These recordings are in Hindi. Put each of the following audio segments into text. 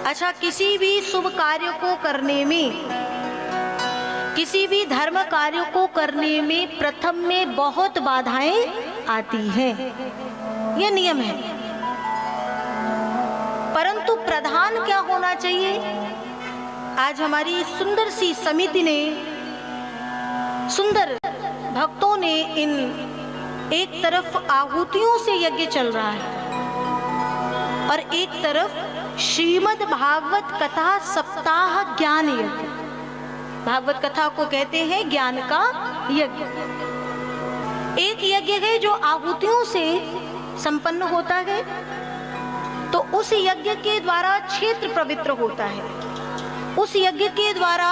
अच्छा, किसी भी शुभ कार्य को करने में, किसी भी धर्म कार्य को करने में प्रथम में बहुत बाधाएं आती हैं, यह नियम है। परंतु प्रधान क्या होना चाहिए? आज हमारी सुंदर सी समिति ने, सुंदर भक्तों ने, इन एक तरफ आहुतियों से यज्ञ चल रहा है और एक तरफ श्रीमद् भागवत कथा सप्ताह ज्ञान यज्ञ। भागवत कथा को कहते हैं ज्ञान का यज्ञ। एक यज्ञ है जो आहुतियों से संपन्न होता है, तो उस यज्ञ के द्वारा क्षेत्र पवित्र होता है, उस यज्ञ के द्वारा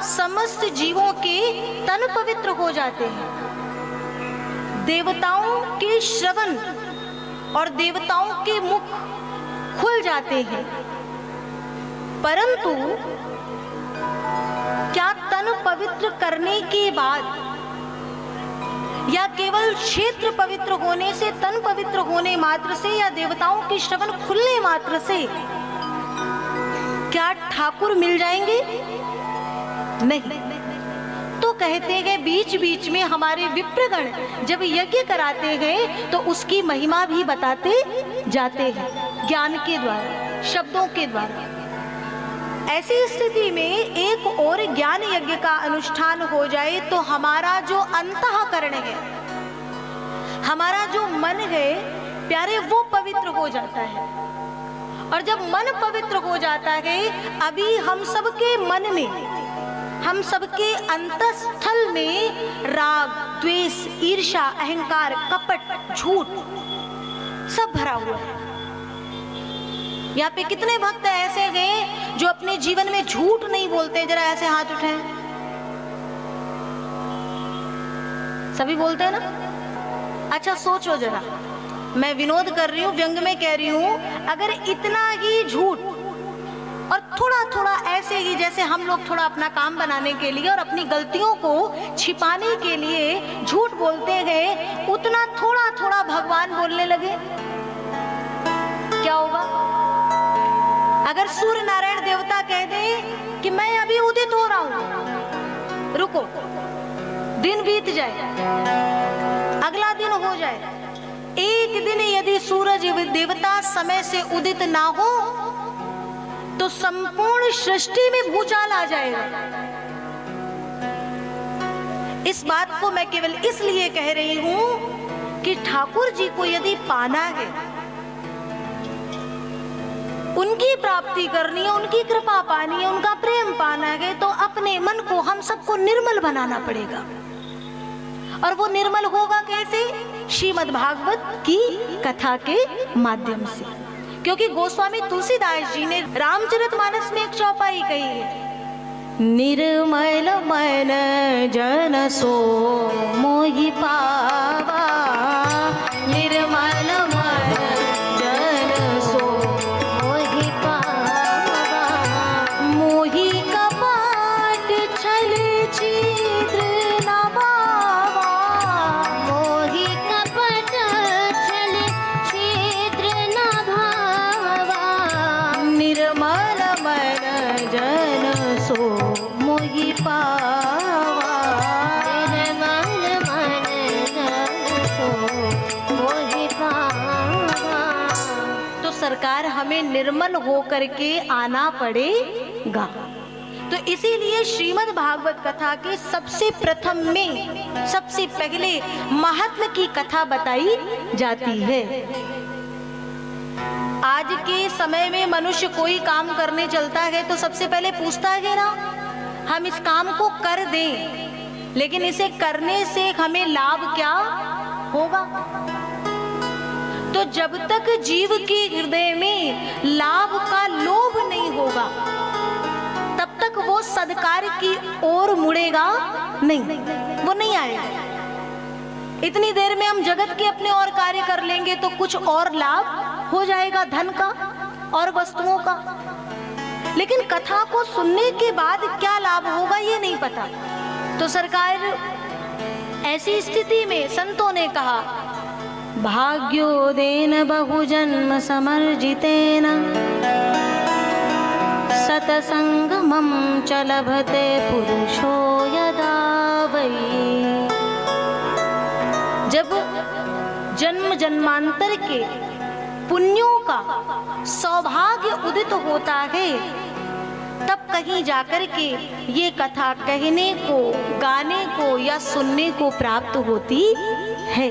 समस्त जीवों के तन पवित्र हो जाते हैं, देवताओं के श्रवण और देवताओं के मुख खुल जाते हैं। परंतु क्या तन पवित्र करने के बाद या केवल क्षेत्र पवित्र होने से, तन पवित्र होने मात्र से या देवताओं के श्रवण खुलने मात्र से क्या ठाकुर मिल जाएंगे? नहीं। तो कहते हैं बीच बीच में हमारे विप्रगण जब यज्ञ कराते हैं तो उसकी महिमा भी बताते जाते हैं ज्ञान के द्वारा, शब्दों के द्वारा। ऐसी स्थिति में एक और ज्ञान यज्ञ का अनुष्ठान हो जाए तो हमारा जो अंतःकरण है, हमारा जो मन है प्यारे, वो पवित्र हो जाता है। और जब मन पवित्र हो जाता है, अभी हम सबके मन में, हम सबके अंतःस्थल में राग, द्वेष, ईर्ष्या, अहंकार, कपट, झूठ सब भरा हुआ है। यहाँ पे कितने भक्त ऐसे हैं जो अपने जीवन में झूठ नहीं बोलते? जरा ऐसे हाथ उठाएं। सभी बोलते हैं ना? अच्छा सोचो जरा, मैं विनोद कर रही हूँ, व्यंग में कह रही हूँ, अगर इतना ही झूठ और थोड़ा थोड़ा ऐसे ही, जैसे हम लोग थोड़ा अपना काम बनाने के लिए और अपनी गलतियों को छिपाने के लिए झूठ बोलते हैं, उतना थोड़ा थोड़ा भगवान बोलने लगे, क्या होगा? अगर सूर्य नारायण देवता कह दे कि मैं अभी उदित हो रहा हूं, रुको, दिन बीत जाए, अगला दिन हो जाए, एक दिन यदि सूरज देवता समय से उदित ना हो तो संपूर्ण सृष्टि में भूचाल आ जाएगा। इस बात को मैं केवल इसलिए कह रही हूं कि ठाकुर जी को यदि पाना है, उनकी प्राप्ति करनी है, उनकी कृपा पानी है, उनका प्रेम पाना है, तो अपने मन को हम सबको निर्मल बनाना पड़ेगा। और वो निर्मल होगा कैसे? श्रीमद् भागवत की कथा के माध्यम से। क्योंकि गोस्वामी तुलसीदास जी ने रामचरितमानस में एक चौपाई कही है, निर्मल मन जन सो मोहि पावा, निर्मल मन जन सो मोहि पावा, मोहि कपट छल छिद्र न पावा, मोहि कपट छल छिद्र न भावा, निर्मल मन जन सो मोहि पावा, निर्मल मन जन सो मोहि पावा। तो सरकार हमें निर्मल होकर के आना पड़ेगा। तो इसीलिए श्रीमद् भागवत कथा के सबसे प्रथम में सबसे पहले महात्म की कथा बताई जाती है। आज के समय में मनुष्य कोई काम करने चलता है तो सबसे पहले पूछता है ना, हम इस काम को कर दें, लेकिन इसे करने से हमें लाभ क्या होगा? तो जब तक जीव के हृदय में लाभ का लोभ नहीं होगा, तब तक वो सदकार्य की ओर मुड़ेगा नहीं, वो नहीं आएगा। इतनी देर में हम जगत के अपने और कार्य कर लेंगे तो कुछ और लाभ हो जाएगा, धन का और वस्तुओं का, लेकिन कथा को सुनने के बाद क्या लाभ होगा ये नहीं पता। तो सरकार ऐसी स्थिति में संतों ने कहा, भाग्योदेन बहुजन्म समर्जितेन संगमं च लभते पुरुषो यदा वै। जब जन्म जन्मांतर के पुण्यों का सौभाग्य उदित होता है, तब कहीं जाकर के ये कथा कहने को, गाने को या सुनने को प्राप्त होती है।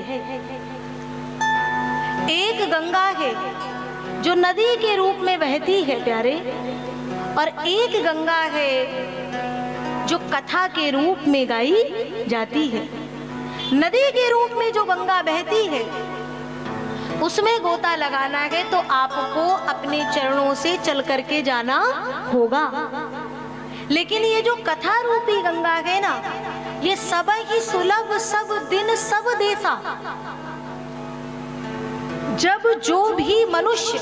एक गंगा है जो नदी के रूप में बहती है प्यारे, और एक गंगा है जो कथा के रूप में गाई जाती है। नदी के रूप में जो गंगा बहती है उसमें गोता लगाना है तो आपको अपने चरणों से चल करके जाना होगा। लेकिन ये जो कथा रूपी गंगा है ना, ये सब ही सुलभ, सब दिन, सब देशा। जब जो भी मनुष्य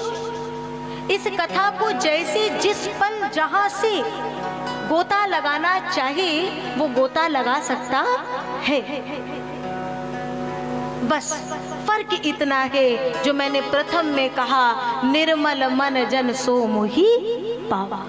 इस कथा को जैसे जिस पल जहां से गोता लगाना चाहे वो गोता लगा सकता है। बस फर्क इतना है जो मैंने प्रथम में कहा, निर्मल मन जन सो मोहि पावा।